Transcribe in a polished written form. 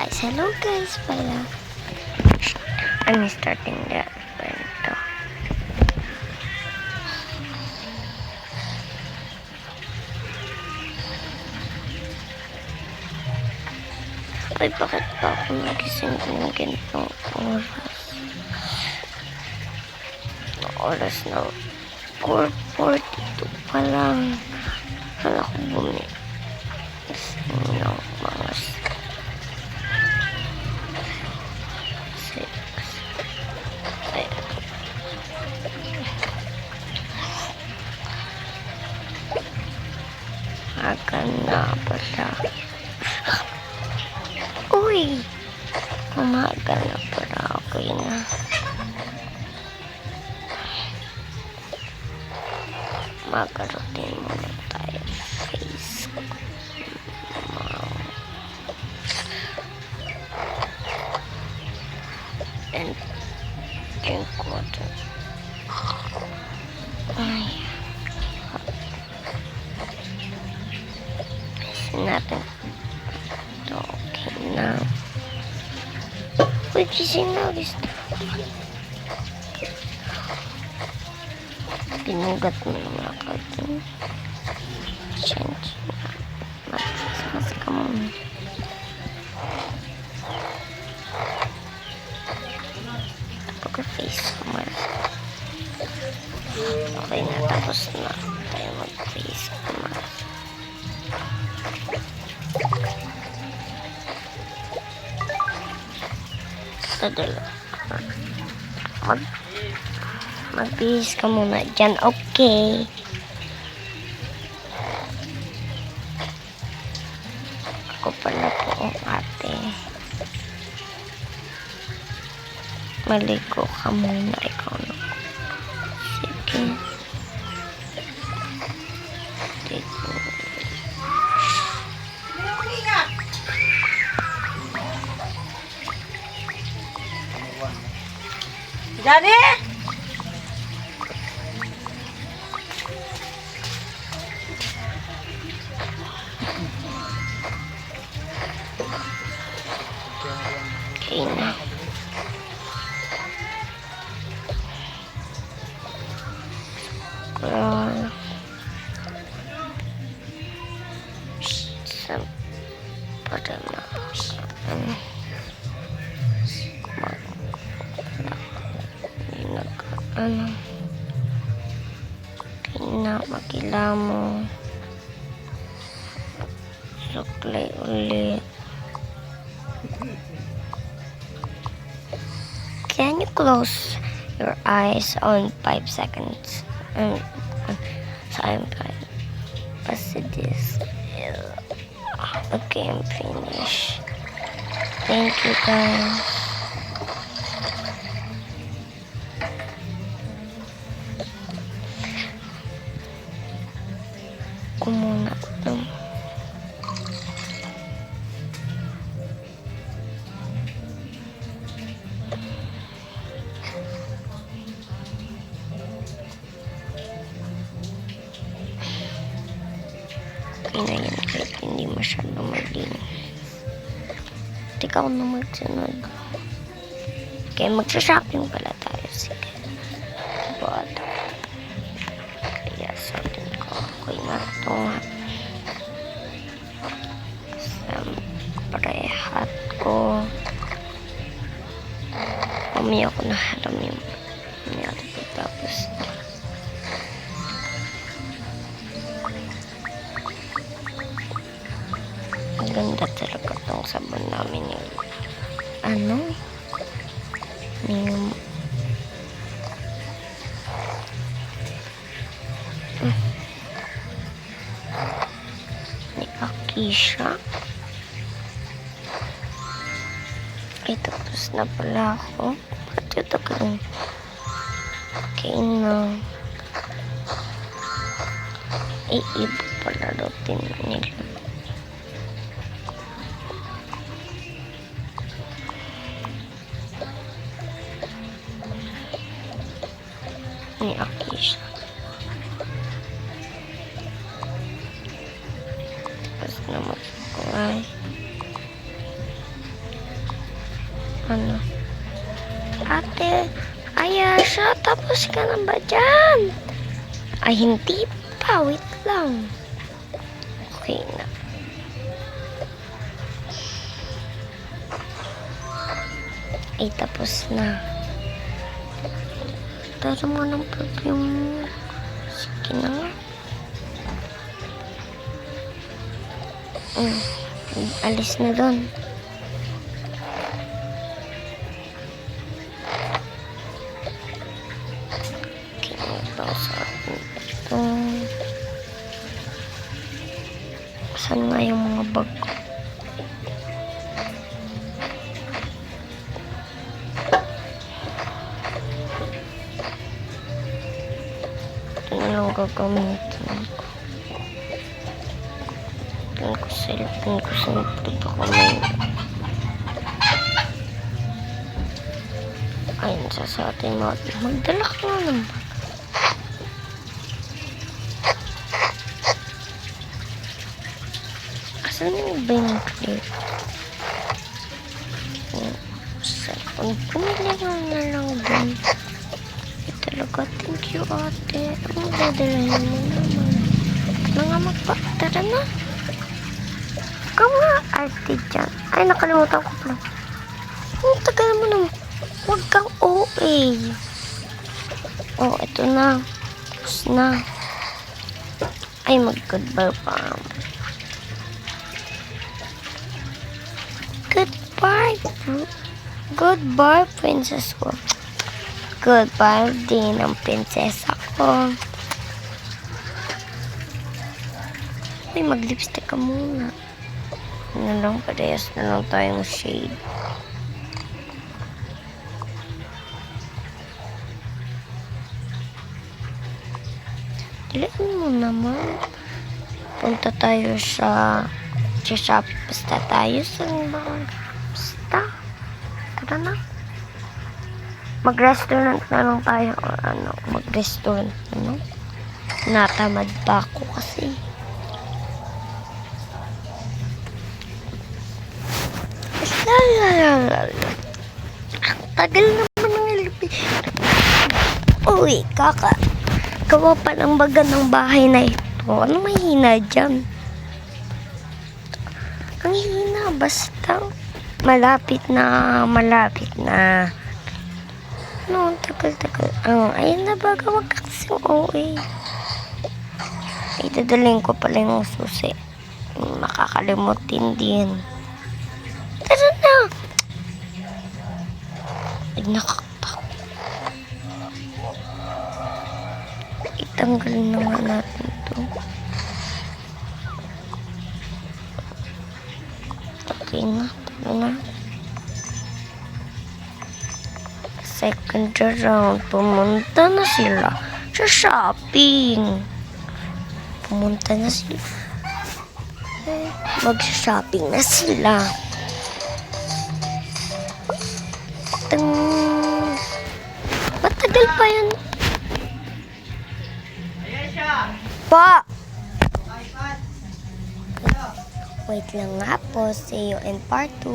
guys. Hello guys pala. I'm starting the kwento. Ay, bakit pa ako nagising ng ganitong oras? Oras na 4:42 pa lang. Wala ko bumi. Ng mga 6. Ayan. Aga na pala. Uy! Umaga na pala. Okay na. Magarutin muna tayo. Face. And drink water. Ay. Isin natin. Ito, okay na. Uy, gising na. Pinugat mo yung mga cartoon. Change na. Mas ka muna. Pag-face mask. Okay na, tapos na tayo mag-face mask. Tadala. Mag-face ka muna dyan, okay? Ako pala po ang ate. Maligo ka muna, ikaw na. Sige. Dito. Daddy! Okay na. Pada na makilamo suklay ulit. Can you close your eyes on 5 seconds? So I'm fine. Basta this. Okay, I'm finished. Thank you guys. Kumuna ito. Okay na yan kahit hindi masyado malinis. Ikaw na magsunod. Okay, magsha-shopping pala tayo. Sige. But, kaya sortin ko. Okay na ito. Siyempre, hat ko. Mamaya ko na halam yung nangyari pagtapos. Ang ganda talaga itong sabon namin yung yung ni Akisha. Ay, tapos na pala ako. Ba't yung tagang okay na. Iiba pala routine nila. Ni Akisha. Tapos na mag-cry. Ano? Ate, Ayasha, tapos ka na ba dyan? Ay, hindi pa. Wait lang. Okay na. Ay, tapos na. Tara mo ng perfume mo. Sige na nga. Alis na doon. Okay, sa atin ito. Saan nga yung mga bag ko? Ito na lang gagamitin ko. Tingnan ko cellphone ko sa baka may ayun sa atin magdala ka nga ng bag. Asan yung ba yung clip? Cellphone, pumili ka na lang din. Talaga, thank you ate. Ang dadalahin mo naman. Mga magpa-tara na. Kama ate dyan. Ay, nakalimutan ko pala. Ang tagal mo naman. Huwag kang OA. Oh, ito na. Tapos na. Ay, mag-goodbye pa. Goodbye, bro. Goodbye, princess ko. Goodbye din ang prinsesa ko. Ay, mag-lipstick ka muna. Ano lang, parehas na lang tayong shade. Dilihan mo naman. Punta tayo sa Shopee. Basta tayo sa basta. Tara na. Mag-restaurant na lang tayo. O ano, mag-restaurant na. Natamad pa ako kasi. Ang tagal naman ng LP. Uy, kaka. Gawa pa ng baga ng bahay na ito. Ano mahina dyan? Ang hina, basta. Malapit na. No, tagal. Ayun na baga, wag kasing OA. Ay, dadaling ko pala yung susi. Makakalimutin din. Tara na! Ay, nakaktak. Itanggal na nga natin ito. Okay na. Tara na. Second round. Pumunta na sila sa shopping. Mag-shopping na sila. Matagal pa yan. Pa! Wait lang nga po. See you in part 2.